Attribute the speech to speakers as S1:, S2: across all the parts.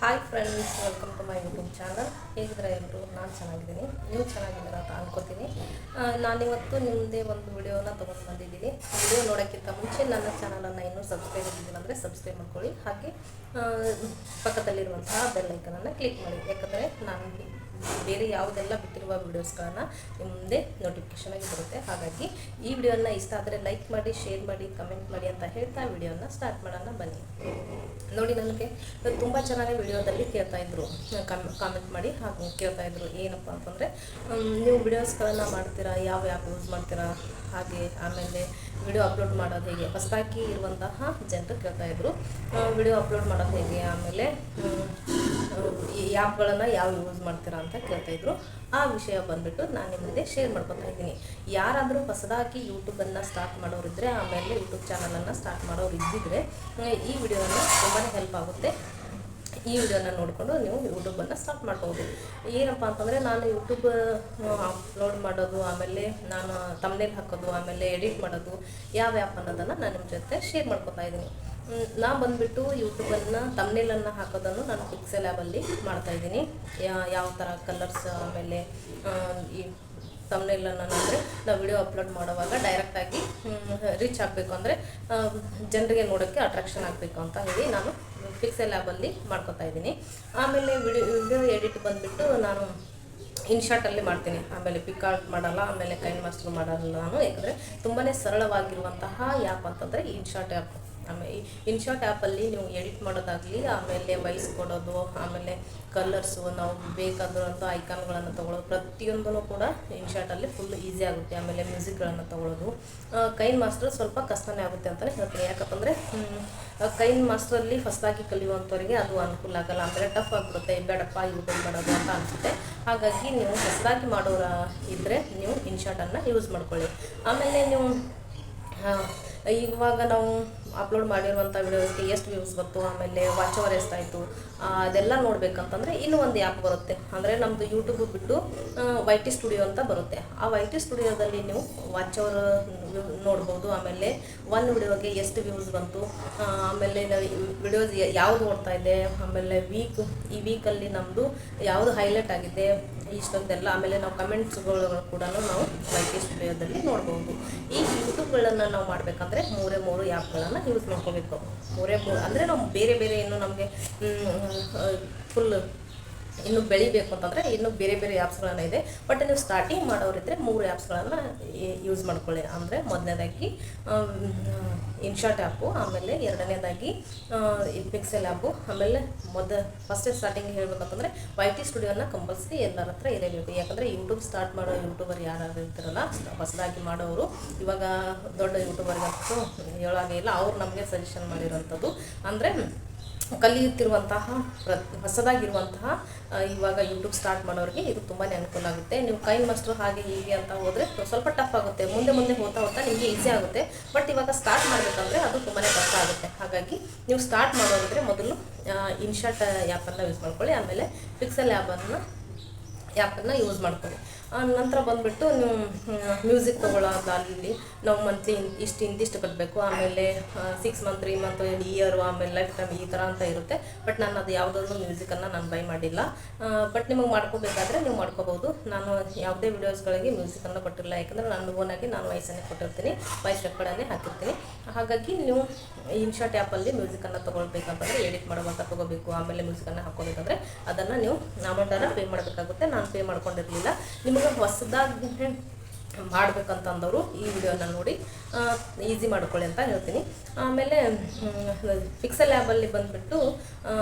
S1: Hi friends, welcome to my YouTube channel. ಹೇಗಿದ್ರೆ ಎಲ್ಲರೂ? ನಾನು ಚೆನ್ನಾಗಿದ್ದೀನಿ, ನೀವು ಚೆನ್ನಾಗಿದ್ದೀರ ಅಂತ ಅನ್ಕೋತೀನಿ. ನಾನಿವತ್ತು ನಿಮ್ಮದೇ ಒಂದು ವಿಡಿಯೋನ ತೊಗೊಂಡು ಬಂದಿದ್ದೀನಿ. ವಿಡಿಯೋ ನೋಡೋಕ್ಕಿಂತ ಮುಂಚೆ ನನ್ನ ಚಾನಲನ್ನು ಇನ್ನೂ ಸಬ್ಸ್ಕ್ರೈಬ್ ಆಗಿದ್ದೀನಿ ಅಂದರೆ ಸಬ್ಸ್ಕ್ರೈಬ್ ಮಾಡ್ಕೊಳ್ಳಿ. ಹಾಗೆ ಪಕ್ಕದಲ್ಲಿರುವಂತಹ ಬೆಲ್ ಐಕನನ್ನು ಕ್ಲಿಕ್ ಮಾಡಿ. ಯಾಕಂದರೆ ನಾನು ಬೇರೆ ಯಾವುದೆಲ್ಲ ಬಿಟ್ಟಿರುವ ವೀಡಿಯೋಸ್ಗಳನ್ನು ನಿಮ್ಮ ಮುಂದೆ ನೋಟಿಫಿಕೇಷನ್ ಆಗಿ ಬರುತ್ತೆ. ಹಾಗಾಗಿ ಈ ವಿಡಿಯೋನ ಇಷ್ಟ ಆದರೆ ಲೈಕ್ ಮಾಡಿ, ಶೇರ್ ಮಾಡಿ, ಕಮೆಂಟ್ ಮಾಡಿ ಅಂತ ಹೇಳ್ತಾ ವಿಡಿಯೋನ ಸ್ಟಾರ್ಟ್ ಮಾಡೋಣ ಬನ್ನಿ. ನೋಡಿ, ನನಗೆ ತುಂಬ ಚೆನ್ನಾಗಿ ವಿಡಿಯೋದಲ್ಲಿ ಕೇಳ್ತಾಯಿದ್ರು, ಕಾಮೆಂಟ್ ಮಾಡಿ ಹಾಗೆ ಕೇಳ್ತಾಯಿದ್ರು. ಏನಪ್ಪ ಅಂತಂದರೆ, ನೀವು ವಿಡಿಯೋಸ್ಗಳನ್ನು ಮಾಡ್ತೀರಾ, ಯಾವ ಆ್ಯಪ್ ಯೂಸ್ ಮಾಡ್ತೀರಾ, ಹಾಗೆ ಆಮೇಲೆ ವಿಡಿಯೋ ಅಪ್ಲೋಡ್ ಮಾಡೋದು ಹೇಗೆ, ಹೊಸದಾಗಿ ಇರುವಂತಹ ಜನರು ಕೇಳ್ತಾಯಿದ್ರು. ವಿಡಿಯೋ ಅಪ್ಲೋಡ್ ಮಾಡೋದು ಹೇಗೆ, ಆಮೇಲೆ ಈ ಆ್ಯಪ್ಗಳನ್ನು ಯಾವ ಯೂಸ್ ಮಾಡ್ತೀರಾ ಅಂತ ಕೇಳ್ತಾಯಿದ್ರು. ಆ ವಿಷಯ ಬಂದುಬಿಟ್ಟು ನಾನು ನಿಮ್ಮದೇ ಶೇರ್ ಮಾಡ್ಕೊತಾ ಇದ್ದೀನಿ. ಯಾರಾದರೂ ಹೊಸದಾಗಿ ಯೂಟ್ಯೂಬನ್ನು ಸ್ಟಾರ್ಟ್ ಮಾಡೋರಿದ್ದರೆ, ಆಮೇಲೆ ಯೂಟ್ಯೂಬ್ ಚಾನಲನ್ನು ಸ್ಟಾರ್ಟ್ ಮಾಡೋರು ಇದ್ದಿದ್ರೆ ಈ ವಿಡಿಯೋನ ತುಂಬಾ ಹೆಲ್ಪ್ ಆಗುತ್ತೆ. ಈ ವಿಡಿಯೋನ ನೋಡಿಕೊಂಡು ನೀವು ಯೂಟ್ಯೂಬನ್ನು ಸ್ಟಾರ್ಟ್ ಮಾಡ್ಬೋದು. ಏನಪ್ಪ ಅಂತಂದರೆ, ನಾನು ಯೂಟ್ಯೂಬ್ ಅಪ್ಲೋಡ್ ಮಾಡೋದು, ಆಮೇಲೆ ನಾನು ತಮ್ನೇಲ್ ಹಾಕೋದು, ಆಮೇಲೆ ಎಡಿಟ್ ಮಾಡೋದು ಯಾವ ಆ್ಯಪ್ ಅನ್ನೋದನ್ನು ನಾನು ನಿಮ್ಮ ಜೊತೆ ಶೇರ್ ಮಾಡ್ಕೊತಾ ಇದ್ದೀನಿ. ನಾನು ಬಂದುಬಿಟ್ಟು ಯೂಟ್ಯೂಬನ್ನು ತಮ್ನೇಲನ್ನು ಹಾಕೋದನ್ನು ನಾನು ಪಿಕ್ಸೆಲ್ ಆ್ಯಪಲ್ಲಿ ಮಾಡ್ತಾಯಿದ್ದೀನಿ. ಯಾವ ಥರ ಕಲರ್ಸ್, ಆಮೇಲೆ ಈ ತಮ್ನೇಲನ್ನು ಅಂದರೆ ನಾವು ವಿಡಿಯೋ ಅಪ್ಲೋಡ್ ಮಾಡುವಾಗ ಡೈರೆಕ್ಟಾಗಿ ರೀಚ್ ಆಗಬೇಕು, ಅಂದರೆ ಜನರಿಗೆ ನೋಡೋಕ್ಕೆ ಅಟ್ರಾಕ್ಷನ್ ಆಗಬೇಕು ಅಂತ ಹೇಳಿ ನಾನು ಪಿಕ್ಸೆಲ್ ಆ್ಯಪಲ್ಲಿ ಮಾಡ್ಕೊತಾ ಇದ್ದೀನಿ. ಆಮೇಲೆ ವಿಡಿಯೋ ಎಡಿಟ್ ಬಂದುಬಿಟ್ಟು ನಾನು ಇನ್ಶಾಟಲ್ಲಿ ಮಾಡ್ತೀನಿ. ಆಮೇಲೆ ಪಿಕಾರ್ಟ್ ಮಾಡಲ್ಲ, ಆಮೇಲೆ ಕೈನ್ ಮಾಸ್ಟರ್ ಮಾಡಲ್ಲ ನಾನು. ಯಾಕಂದರೆ ತುಂಬಾ ಸರಳವಾಗಿರುವಂತಹ ಆ್ಯಪ್ ಅಂತಂದರೆ ಇನ್ಶಾಟ್ ಆ್ಯಪ್. ಆಮೇಲೆ ಇನ್ಶಾಟ್ ಆ್ಯಪಲ್ಲಿ ನೀವು ಎಡಿಟ್ ಮಾಡೋದಾಗಲಿ, ಆಮೇಲೆ ವಾಯ್ಸ್ ಕೊಡೋದು, ಆಮೇಲೆ ಕಲರ್ಸು, ನಾವು ಬೇಕಾದಂಥ ಐಕಾನ್ಗಳನ್ನು ತೊಗೊಳ್ಳೋದು, ಪ್ರತಿಯೊಂದೂ ಕೂಡ ಇನ್ಶಾಟಲ್ಲಿ ಫುಲ್ ಈಸಿ ಆಗುತ್ತೆ. ಆಮೇಲೆ ಮ್ಯೂಸಿಕ್ಗಳನ್ನು ತೊಗೊಳ್ಳೋದು. ಕೈನ್ ಮಾಸ್ಟರ್ ಸ್ವಲ್ಪ ಕಷ್ಟನೇ ಆಗುತ್ತೆ ಅಂತಲೇ ಹೇಳ್ತೀನಿ. ಯಾಕಂದರೆ ಕೈನ್ ಮಾಸ್ಟ್ರಲ್ಲಿ ಹೊಸದಾಗಿ ಕಲಿಯುವಂಥವ್ರಿಗೆ ಅದು ಅನುಕೂಲ ಆಗಲ್ಲ, ಅಂದರೆ ಟಫ್ ಆಗಿಬಿಡುತ್ತೆ, ಬೇಡಪ್ಪ ಯೂಟ್ಯೂಬ್ ಮಾಡೋದು ಅಂತ ಅನಿಸುತ್ತೆ. ಹಾಗಾಗಿ ನೀವು ಹೊಸದಾಗಿ ಮಾಡೋರ ಇದ್ದರೆ ನೀವು ಇನ್ಶಾಟನ್ನು ಯೂಸ್ ಮಾಡ್ಕೊಳ್ಳಿ. ಆಮೇಲೆ ನೀವು ಇವಾಗ ನಾವು ಅಪ್ಲೋಡ್ ಮಾಡಿರುವಂಥ ವಿಡಿಯೋಸ್ಗೆ ಎಷ್ಟು ವ್ಯೂಸ್ ಬಂತು, ಆಮೇಲೆ ವಾಚ್ ಅವರ್ ಎಷ್ಟಾಯಿತು, ಅದೆಲ್ಲ ನೋಡಬೇಕಂತಂದರೆ ಇನ್ನೂ ಒಂದು ಆ್ಯಪ್ ಬರುತ್ತೆ. ಅಂದರೆ ನಮ್ಮದು ಯೂಟ್ಯೂಬ್ ಬಿಟ್ಟು YT ಸ್ಟುಡಿಯೋ ಅಂತ ಬರುತ್ತೆ. ಆ YT ಸ್ಟುಡಿಯೋದಲ್ಲಿ ನೀವು ವಾಚ್ ಅವರ್ ನೋಡ್ಬೋದು. ಆಮೇಲೆ ಒಂದು ವಿಡಿಯೋಗೆ ಎಷ್ಟು ವ್ಯೂಸ್ ಬಂತು, ಆಮೇಲೆ ವಿಡಿಯೋಸ್ ಯಾವುದು ಓಡ್ತಾ ಇದೆ, ಆಮೇಲೆ ಈ ವೀಕಲ್ಲಿ ನಮ್ಮದು ಯಾವುದು ಹೈಲೈಟ್ ಆಗಿದೆ, ಇಷ್ಟೊಂದೆಲ್ಲ. ಆಮೇಲೆ ನಾವು ಕಮೆಂಟ್ಸ್ಗಳು ಕೂಡ ನಾವು YT ಸ್ಟುಡಿಯೋದಲ್ಲಿ ನೋಡ್ಬೋದು. ಈ ಯೂಟ್ಯೂಬ್ಗಳನ್ನು ನಾವು ಮಾಡಬೇಕಂದ್ರೆ ಮೂರೇ ಆ್ಯಪ್ಗಳನ್ನು ಯೂಸ್ ಮಾಡ್ಕೋಬೇಕು. ಮೂರೇ ಅಂದರೆ ನಾವು ಬೇರೆ ಇನ್ನೂ ನಮಗೆ ಫುಲ್ ಇನ್ನೂ ಬೆಳಿಬೇಕು ಅಂತಂದರೆ ಇನ್ನೂ ಬೇರೆ ಆ್ಯಪ್ಸ್ಗಳನ್ನು ಇದೆ. ಬಟ್ ನೀವು ಸ್ಟಾರ್ಟಿಂಗ್ ಮಾಡೋರಿದ್ದರೆ 3 ಆ್ಯಪ್ಸ್ಗಳನ್ನು ಯೂಸ್ ಮಾಡ್ಕೊಳ್ಳಿ. ಅಂದರೆ ಮೊದಲನೇದಾಗಿ ಇನ್ಶಾಟ್ ಆ್ಯಪು, ಆಮೇಲೆ ಎರಡನೇದಾಗಿ ಪಿಕ್ಸೆಲ್ ಆ್ಯಪು, ಆಮೇಲೆ ಫಸ್ಟ್ ಸ್ಟಾರ್ಟಿಂಗ್ ಹೇಳ್ಬೇಕಂತಂದರೆ YT ಸ್ಟುಡಿಯೋನ ಕಂಪಲ್ಸರಿ ಎಲ್ಲರ ಹತ್ರ ಇರಬೇಕು. ಯಾಕಂದರೆ ಯೂಟ್ಯೂಬ್ ಸ್ಟಾರ್ಟ್ ಮಾಡೋ ಯೂಟ್ಯೂಬರ್ ಯಾರು ಇರ್ತಾರಲ್ಲ, ಹೊಸದಾಗಿ ಮಾಡೋರು, ಇವಾಗ ದೊಡ್ಡ ಯೂಟ್ಯೂಬರ್ಗಂತೂ ಹೇಳೋಂಗೇ ಇಲ್ಲ, ಅವ್ರು ನಮಗೆ ಸಜೆಷನ್ ಮಾಡಿರೋಂಥದ್ದು. ಅಂದರೆ ಕಲಿಯುತ್ತಿರುವಂತಹ ಹೊಸದಾಗಿರುವಂತಹ ಇವಾಗ ಯೂಟ್ಯೂಬ್ ಸ್ಟಾರ್ಟ್ ಮಾಡೋರಿಗೆ ಇದು ತುಂಬಾ ಅನುಕೂಲ ಆಗುತ್ತೆ. ನೀವು ಕೈನ್ ಮಾಸ್ಟರ್ ಹಾಗೆ ಹೀಗೆ ಅಂತ ಹೋದರೆ ಸ್ವಲ್ಪ ಟಫ್ ಆಗುತ್ತೆ. ಮುಂದೆ ಹೋಗ್ತಾ ನಿಮಗೆ ಈಸಿ ಆಗುತ್ತೆ. ಬಟ್ ಇವಾಗ ಸ್ಟಾರ್ಟ್ ಮಾಡಬೇಕಂದ್ರೆ ಅದು ತುಂಬಾ ಕಷ್ಟ ಆಗುತ್ತೆ. ಹಾಗಾಗಿ ನೀವು ಸ್ಟಾರ್ಟ್ ಮಾಡೋದಿದ್ರೆ ಮೊದಲು ಇನ್ಶಾಟ್ ಆ್ಯಪನ್ನು ಯೂಸ್ ಮಾಡ್ಕೊಳ್ಳಿ, ಆಮೇಲೆ ಪಿಕ್ಸೆಲ್ ಆ್ಯಪನ್ನು ಯೂಸ್ ಮಾಡ್ಕೊಳ್ಳಿ. ನಂತರ ಬಂದುಬಿಟ್ಟು ನೀವು ಮ್ಯೂಸಿಕ್ ತೊಗೊಳ್ಳೋದಲ್ಲಿ ನಾವು ಮಂತ್ಲಿ ಇಂತಿಷ್ಟು ಕಟ್ಟಬೇಕು, ಆಮೇಲೆ 6 ಮಂತ್, 3 ಮಂತ್, ಇಯರು, ಆಮೇಲೆ ಲೈಫ್ ಟೈಮ್ ಈ ಥರ ಅಂತ ಇರುತ್ತೆ. ಬಟ್ ನಾನು ಅದು ಯಾವುದಾದ್ರೂ ಮ್ಯೂಸಿಕನ್ನು ನಾನು ಬೈ ಮಾಡಿಲ್ಲ. ಬಟ್ ನಿಮಗೆ ಮಾಡ್ಕೋಬೇಕಾದ್ರೆ ನೀವು ಮಾಡ್ಕೋಬೋದು. ನಾನು ಯಾವುದೇ ವೀಡಿಯೋಸ್ಗಳಿಗೆ ಮ್ಯೂಸಿಕನ್ನು ಕೊಟ್ಟಿಲ್ಲ, ಯಾಕಂದರೆ ನಾನು ಓನಾಗಿ ನಾನು ವಾಯ್ಸನ್ನೇ ಕೊಟ್ಟಿರ್ತೀನಿ, ವಾಯ್ಸ್ ರೆಕಾರ್ಡನ್ನೇ ಹಾಕಿರ್ತೀನಿ. ಹಾಗಾಗಿ ನೀವು ಇನ್ಶಾಟ್ ಆ್ಯಪಲ್ಲಿ ಮ್ಯೂಸಿಕನ್ನು ತೊಗೊಳ್ಬೇಕಂತಂದರೆ ಎಡಿಟ್ ಮಾಡುವಾಗ ತೊಗೋಬೇಕು, ಆಮೇಲೆ ಮ್ಯೂಸಿಕನ್ನು ಹಾಕ್ಕೋಬೇಕಂದ್ರೆ ಅದನ್ನು ನೀವು ಅಮೌಂಟನ್ನು ಪೇ ಮಾಡಬೇಕಾಗುತ್ತೆ. ನಾನು ಪೇ ಮಾಡ್ಕೊಂಡಿರಲಿಲ್ಲ. ನಿಮಗೆ ಹೊಸದಾಗಿ ಮಾಡಬೇಕಂತಂದವರು ಈ ವಿಡಿಯೋನ ನೋಡಿ ಈಸಿ ಮಾಡ್ಕೊಳ್ಳಿ ಅಂತ ಹೇಳ್ತೀನಿ. ಆಮೇಲೆ ಪಿಕ್ಸೆಲ್ ಆ್ಯಪಲ್ಲಿ ಬಂದುಬಿಟ್ಟು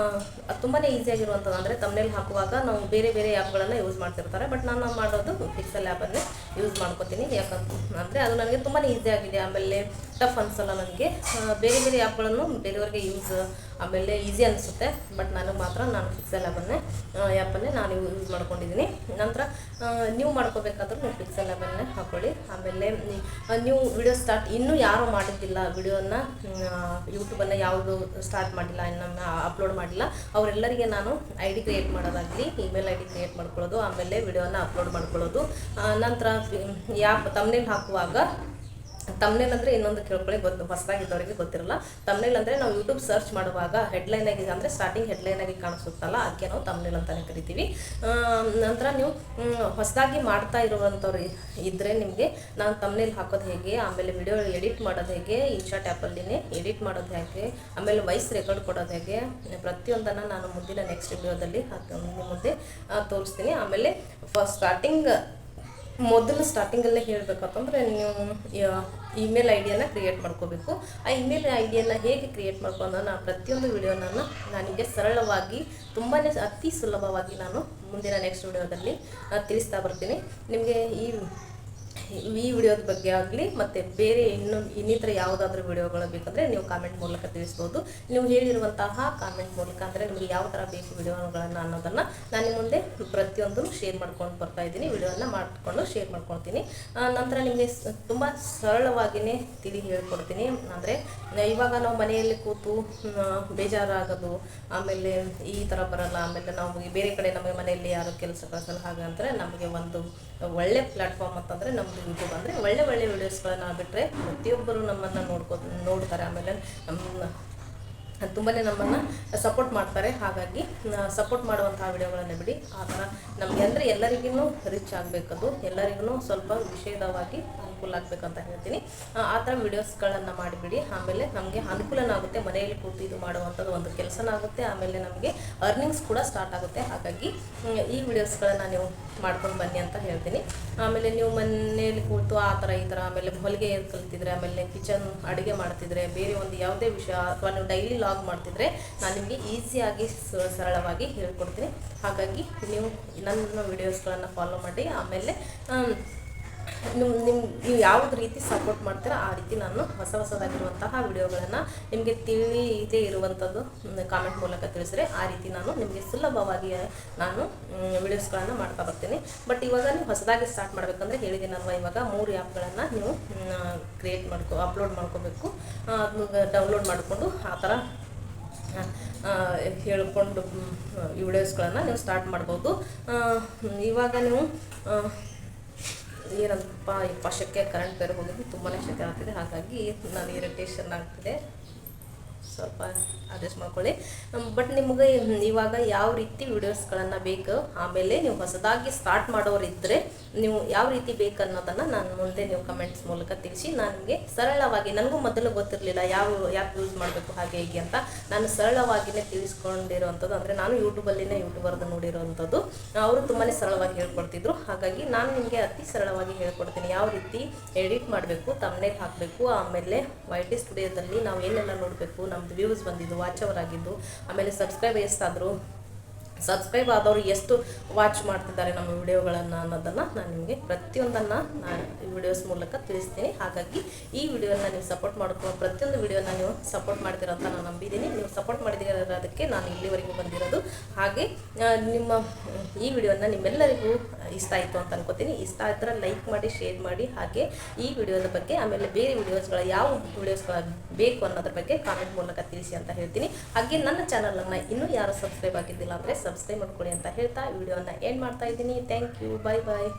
S1: ತುಂಬಾ ಈಸಿಯಾಗಿರುವಂಥದ್ದು. ಅಂದರೆ ತಮ್ನೇಲ್ ಹಾಕುವಾಗ ನಾವು ಬೇರೆ ಆ್ಯಪ್ಗಳನ್ನು ಯೂಸ್ ಮಾಡ್ತಿರ್ತಾರೆ, ಬಟ್ ನಾನು ಮಾಡೋದು ಪಿಕ್ಸೆಲ್ ಆ್ಯಪನ್ನೇ ಯೂಸ್ ಮಾಡ್ಕೋತೀನಿ. ಯಾಕಂದರೆ ಅದು ನನಗೆ ತುಂಬಾ ಈಸಿ ಆಗಿದೆ, ಆಮೇಲೆ ಟಫ್ ಅನಿಸಲ್ಲ ನನಗೆ. ಬೇರೆ ಆ್ಯಪ್ಗಳನ್ನು ಬೇರೆಯವ್ರಿಗೆ ಆಮೇಲೆ ಈಸಿ ಅನಿಸುತ್ತೆ, ಬಟ್ ನಾನು ಪಿಕ್ಸೆಲ್ ಆ್ಯಪನ್ನೇ ನಾನು ಯೂಸ್ ಮಾಡ್ಕೊಂಡಿದ್ದೀನಿ. ನಂತರ ನೀವು ಮಾಡ್ಕೋಬೇಕಾದ್ರೂ ನೀವು ಪಿಕ್ಸೆಲ್ ಆ್ಯಪನ್ನೇ ಹಾಕ್ಕೊಳ್ಳಿ. ಆಮೇಲೆ ನೀವು ವಿಡಿಯೋ ಇನ್ನೂ ಯಾರೂ ಮಾಡಿದ್ದಿಲ್ಲ, ವಿಡಿಯೋನ ಯೂಟ್ಯೂಬನ್ನು ಯಾವುದು ಸ್ಟಾರ್ಟ್ ಮಾಡಿಲ್ಲ, ಇನ್ನು ಅಪ್ಲೋಡ್ ಮಾಡಿಲ್ಲ, ಅವರೆಲ್ಲರಿಗೆ ನಾನು ID ಕ್ರಿಯೇಟ್ ಮಾಡೋದಾಗಲಿ, ಇಮೇಲ್ ID ಕ್ರಿಯೇಟ್ ಮಾಡ್ಕೊಳ್ಳೋದು, ಆಮೇಲೆ ವಿಡಿಯೋನ ಅಪ್ಲೋಡ್ ಮಾಡ್ಕೊಳ್ಳೋದು. ನಂತರ ತಮ್ನೇಲ್ ಹಾಕುವಾಗ ತಮ್ನೇಲ್ ಅಂದರೆ ಇನ್ನೊಂದು ಕೇಳ್ಕೊಳ್ಳಿ, ಹೊಸದಾಗಿದ್ದವರಿಗೆ ಗೊತ್ತಿರಲ್ಲ. ತಮ್ನೇಲ್ ಅಂದರೆ ನಾವು ಯೂಟ್ಯೂಬ್ ಸರ್ಚ್ ಮಾಡುವಾಗ ಹೆಡ್ಲೈನ್ ಆಗಿ ಅಂದರೆ ಸ್ಟಾರ್ಟಿಂಗ್ ಹೆಡ್ಲೈನ್ ಆಗಿ ಕಾಣಿಸುತ್ತಲ್ಲ, ಅದಕ್ಕೆ ನಾವು ತಮ್ನೇಲ್ ಅಂತಲೇ ಕರಿತೀವಿ. ನಂತರ ನೀವು ಹೊಸದಾಗಿ ಮಾಡ್ತಾ ಇರುವಂಥವ್ರು ಇದ್ದರೆ ನಿಮಗೆ ನಾನು ತಮ್ನೇಲ್ ಹಾಕೋದು ಹೇಗೆ, ಆಮೇಲೆ ವಿಡಿಯೋ ಎಡಿಟ್ ಮಾಡೋದು ಹೇಗೆ, ಇನ್ಶಾಟ್ ಆ್ಯಪಲ್ಲಿನೇ ಎಡಿಟ್ ಮಾಡೋದು ಹೇಗೆ, ಆಮೇಲೆ ವಾಯ್ಸ್ ರೆಕಾರ್ಡ್ ಕೊಡೋದು ಹೇಗೆ, ಪ್ರತಿಯೊಂದನ್ನು ನಾನು ಮುಂದಿನ ನೆಕ್ಸ್ಟ್ ವಿಡಿಯೋದಲ್ಲಿ ನಿಮ್ಮ ಮುಂದೆ ತೋರಿಸ್ತೀನಿ. ಆಮೇಲೆ ಮೊದಲು ಸ್ಟಾರ್ಟಿಂಗಲ್ಲೇ ಹೇಳಬೇಕಂತಂದರೆ ನೀವು ಇಮೇಲ್ ಐಡಿಯನ್ನು ಕ್ರಿಯೇಟ್ ಮಾಡ್ಕೋಬೇಕು. ಆ ಇಮೇಲ್ ಐಡಿಯನ್ನು ಹೇಗೆ ಕ್ರಿಯೇಟ್ ಮಾಡ್ಕೊಂಡು ನಾನು ಪ್ರತಿಯೊಂದು ವಿಡಿಯೋನ ನನಗೆ ಸರಳವಾಗಿ ತುಂಬಾ ಅತಿ ಸುಲಭವಾಗಿ ನಾನು ಮುಂದಿನ ನೆಕ್ಸ್ಟ್ ವಿಡಿಯೋದಲ್ಲಿ ತಿಳಿಸ್ತಾ ಬರ್ತೀನಿ. ನಿಮಗೆ ಈ ವಿಡಿಯೋದ ಬಗ್ಗೆ ಆಗಲಿ ಮತ್ತು ಬೇರೆ ಇನ್ನಿತರ ಯಾವುದಾದ್ರೂ ವಿಡಿಯೋಗಳು ಬೇಕಂದರೆ ನೀವು ಕಾಮೆಂಟ್ ಮೂಲಕ ತಿಳಿಸ್ಬೋದು. ನೀವು ಹೇಳಿರುವಂತಹ ಕಾಮೆಂಟ್ ಮೂಲಕ ಅಂದರೆ ನಿಮಗೆ ಯಾವ ಥರ ಬೇಕು ವಿಡಿಯೋಗಳನ್ನು ಅನ್ನೋದನ್ನು ನಾನು ನಿಮ್ಮ ಮುಂದೆ ಪ್ರತಿಯೊಂದನ್ನು ಶೇರ್ ಮಾಡ್ಕೊಂಡು ಬರ್ತಾ ಇದ್ದೀನಿ, ವಿಡಿಯೋನ ಮಾಡಿಕೊಂಡು ಶೇರ್ ಮಾಡ್ಕೊಳ್ತೀನಿ. ನಂತರ ನಿಮಗೆ ತುಂಬ ಸರಳವಾಗಿಯೇ ಹೇಳ್ಕೊಡ್ತೀನಿ. ಅಂದರೆ ಇವಾಗ ನಾವು ಮನೆಯಲ್ಲಿ ಕೂತು ಬೇಜಾರಾಗೋದು, ಆಮೇಲೆ ಈ ಥರ ಬರಲ್ಲ, ಆಮೇಲೆ ನಾವು ಬೇರೆ ಕಡೆ ನಮಗೆ ಮನೆಯಲ್ಲಿ ಯಾರು ಕೆಲಸ ಕಳಿಸಲ್ಲ, ಹಾಗಂದರೆ ನಮಗೆ ಒಂದು ಒಳ್ಳೆ ಪ್ಲ್ಯಾಟ್ಫಾರ್ಮ್ ಅಂತಂದರೆ ನಮ್ಮದು ಯೂಟ್ಯೂಬ್. ಅಂದರೆ ಒಳ್ಳೆ ವೀಡಿಯೋಸ್ಗಳನ್ನ ಬಿಟ್ಟರೆ ಪ್ರತಿಯೊಬ್ಬರು ನಮ್ಮನ್ನು ನೋಡ್ತಾರೆ, ಆಮೇಲೆ ತುಂಬಾ ನಮ್ಮನ್ನು ಸಪೋರ್ಟ್ ಮಾಡ್ತಾರೆ. ಹಾಗಾಗಿ ಸಪೋರ್ಟ್ ಮಾಡುವಂತಹ ವಿಡಿಯೋಗಳನ್ನು ಬಿಡಿ. ಆ ಥರ ನಮಗೆ ಅಂದರೆ ಎಲ್ಲರಿಗೂ ರೀಚ್ ಆಗಬೇಕದು, ಎಲ್ಲರಿಗೂ ಸ್ವಲ್ಪ ವಿಷಯವಾಗಿ ಅನುಕೂಲ ಆಗಬೇಕಂತ ಹೇಳ್ತೀನಿ. ಆ ಥರ ವಿಡಿಯೋಸ್ಗಳನ್ನು ಮಾಡಿಬಿಡಿ. ಆಮೇಲೆ ನಮಗೆ ಅನುಕೂಲನಾಗುತ್ತೆ, ಮನೆಯಲ್ಲಿ ಕೂತು ಇದು ಮಾಡುವಂಥದ್ದು ಒಂದು ಕೆಲಸನಾಗುತ್ತೆ, ಆಮೇಲೆ ನಮಗೆ ಅರ್ನಿಂಗ್ಸ್ ಕೂಡ ಸ್ಟಾರ್ಟ್ ಆಗುತ್ತೆ. ಹಾಗಾಗಿ ಈ ವಿಡಿಯೋಸ್ಗಳನ್ನು ನೀವು ಮಾಡ್ಕೊಂಡು ಬನ್ನಿ ಅಂತ ಹೇಳ್ತೀನಿ. ಆಮೇಲೆ ನೀವು ಮನೆಯಲ್ಲಿ ಕೂತು ಆ ಥರ ಈ ಥರ ಆಮೇಲೆ ಹೊಲಿಗೆ ಕಲಿತಿದ್ರೆ, ಆಮೇಲೆ ಕಿಚನ್ ಅಡುಗೆ ಮಾಡ್ತಿದ್ರೆ, ಬೇರೆ ಒಂದು ಯಾವುದೇ ವಿಷಯ ಅಥವಾ ನೀವು ಡೈಲಿ ಲಾಗ್ ಮಾಡ್ತಿದ್ರೆ ನಾನು ನಿಮಗೆ ಈಸಿಯಾಗಿ ಸರಳವಾಗಿ ಹೇಳ್ಕೊಡ್ತೀನಿ. ಹಾಗಾಗಿ ನೀವು ನನ್ನ ವಿಡಿಯೋಸ್ಗಳನ್ನು ಫಾಲೋ ಮಾಡಿ. ಆಮೇಲೆ ನೀವು ಯಾವ್ದು ರೀತಿ ಸಪೋರ್ಟ್ ಮಾಡ್ತೀರಾ ಆ ರೀತಿ ನಾನು ಹೊಸದಾಗಿರುವಂತಹ ವಿಡಿಯೋಗಳನ್ನು ನಿಮಗೆ ತಿಳಿದೇ ಇರುವಂಥದ್ದು ಕಾಮೆಂಟ್ ಮೂಲಕ ತಿಳಿಸಿದ್ರೆ ಆ ರೀತಿ ನಾನು ನಿಮಗೆ ಸುಲಭವಾಗಿ ನಾನು ವಿಡಿಯೋಸ್ಗಳನ್ನು ಮಾಡ್ತಾ ಬರ್ತೀನಿ. ಬಟ್ ಇವಾಗ ನೀವು ಹೊಸದಾಗಿ ಸ್ಟಾರ್ಟ್ ಮಾಡಬೇಕಂದ್ರೆ ಹೇಳಿದ್ದೀನಲ್ವ, ಇವಾಗ 3 ಆ್ಯಪ್ಗಳನ್ನು ನೀವು ಅಪ್ಲೋಡ್ ಮಾಡ್ಕೋಬೇಕು. ಡೌನ್ಲೋಡ್ ಮಾಡಿಕೊಂಡು ಆ ಥರ ಹೇಳ್ಕೊಂಡು ಈ ವಿಡಿಯೋಸ್ಗಳನ್ನು ನೀವು ಸ್ಟಾರ್ಟ್ ಮಾಡ್ಬೋದು. ಇವಾಗ ನೀವು ಏನಂತಪ್ಪ ಶೆಕೆ ಕರೆಂಟ್ ಬೇರೆ ಹೋಗಿದ್ದು ತುಂಬಾ ಶೆಕೆ ಆಗ್ತಿದೆ, ಹಾಗಾಗಿ ನಾನು ಇರಿಟೇಷನ್ ಆಗ್ತಿದೆ, ಸ್ವಲ್ಪ ಅಡ್ಜಸ್ಟ್ ಮಾಡ್ಕೊಳ್ಳಿ. ಬಟ್ ನಿಮಗೆ ಇವಾಗ ಯಾವ ರೀತಿ ವಿಡಿಯೋಸ್ಗಳನ್ನು ಬೇಕು, ಆಮೇಲೆ ನೀವು ಹೊಸದಾಗಿ ಸ್ಟಾರ್ಟ್ ಮಾಡೋರಿದ್ದರೆ ನೀವು ಯಾವ ರೀತಿ ಬೇಕು ಅನ್ನೋದನ್ನು ನಾನು ಮುಂದೆ ನೀವು ಕಮೆಂಟ್ಸ್ ಮೂಲಕ ತಿಳಿಸಿ. ನಾನು ನಿಮಗೆ ಸರಳವಾಗಿ, ನನಗೂ ಮೊದಲು ಗೊತ್ತಿರಲಿಲ್ಲ ಯಾವ ಆ್ಯಪ್ ಯೂಸ್ ಮಾಡಬೇಕು ಹಾಗೆ ಹೀಗೆ ಅಂತ, ನಾನು ಸರಳವಾಗಿಯೇ ತಿಳಿಸ್ಕೊಂಡಿರೋವಂಥದ್ದು. ಅಂದರೆ ನಾನು ಯೂಟ್ಯೂಬರ್ದು ನೋಡಿರೋವಂಥದ್ದು, ಅವರು ತುಂಬಾ ಸರಳವಾಗಿ ಹೇಳ್ಕೊಡ್ತಿದ್ರು. ಹಾಗಾಗಿ ನಾನು ನಿಮಗೆ ಅತಿ ಸರಳವಾಗಿ ಹೇಳ್ಕೊಡ್ತೀನಿ ಯಾವ ರೀತಿ ಎಡಿಟ್ ಮಾಡಬೇಕು, ತಮ್ನೇಲ್ ಹಾಕಬೇಕು, ಆಮೇಲೆ YT ಸ್ಟುಡಿಯೋದಲ್ಲಿ ನಾವು ಏನೆಲ್ಲ ನೋಡಬೇಕು, ನಮ್ಮದು ವ್ಯೂಸ್ ಬಂದಿದ್ದು, ವಾಚ್ ಅವರ್ ಆಗಿದ್ದು, ಆಮೇಲೆ ಸಬ್ಸ್ಕ್ರೈಬ್ ಆದವರು ಎಷ್ಟು ವಾಚ್ ಮಾಡ್ತಿದ್ದಾರೆ ನಮ್ಮ ವಿಡಿಯೋಗಳನ್ನು ಅನ್ನೋದನ್ನು ನಾನು ನಿಮಗೆ ಪ್ರತಿಯೊಂದನ್ನು ನಾನು ವಿಡಿಯೋಸ್ ಮೂಲಕ ತಿಳಿಸ್ತೀನಿ. ಹಾಗಾಗಿ ಈ ವಿಡಿಯೋನ ನೀವು ಸಪೋರ್ಟ್ ಮಾಡ್ಕೊಂಡು ಪ್ರತಿಯೊಂದು ವಿಡಿಯೋನ ನೀವು ಸಪೋರ್ಟ್ ಮಾಡ್ತೀರ ಅಂತ ನಾನು ನಂಬಿದ್ದೀನಿ. ನೀವು ಸಪೋರ್ಟ್ ಮಾಡಿದಿರೋದಕ್ಕೆ ನಾನು ಇಲ್ಲಿವರೆಗೂ ಬಂದಿರೋದು. ಹಾಗೆ ನಿಮ್ಮ ಈ ವಿಡಿಯೋನ ನಿಮ್ಮೆಲ್ಲರಿಗೂ ಇಷ್ಟ ಆಯಿತು ಅಂತ ಅನ್ಕೋತೀನಿ. ಇಷ್ಟ ಆದ್ರೆ ಲೈಕ್ ಮಾಡಿ, ಶೇರ್ ಮಾಡಿ. ಹಾಗೆ ಈ ವಿಡಿಯೋದ ಬಗ್ಗೆ ಆಮೇಲೆ ಬೇರೆ ವಿಡಿಯೋಸ್ಗಳ ಯಾವ ವಿಡಿಯೋಸ್ಗಳು ಬೇಕು ಅನ್ನೋದ್ರ ಬಗ್ಗೆ ಕಾಮೆಂಟ್ ಮೂಲಕ ತಿಳಿಸಿ ಅಂತ ಹೇಳ್ತೀನಿ. ಹಾಗೆ ನನ್ನ ಚಾನಲನ್ನು ಇನ್ನೂ ಯಾರು ಸಬ್ಸ್ಕ್ರೈಬ್ ಆಗಿದ್ದಿಲ್ಲ ಅಂದರೆ ಸಬ್ಸ್ಕ್ರೈಬ್ ಮಾಡ್ಕೊಳ್ಳಿ ಅಂತ ಹೇಳ್ತಾ ವಿಡಿಯೋನ ಎಂಡ್ ಮಾಡ್ತಾ ಇದ್ದೀನಿ. Thank you, bye bye.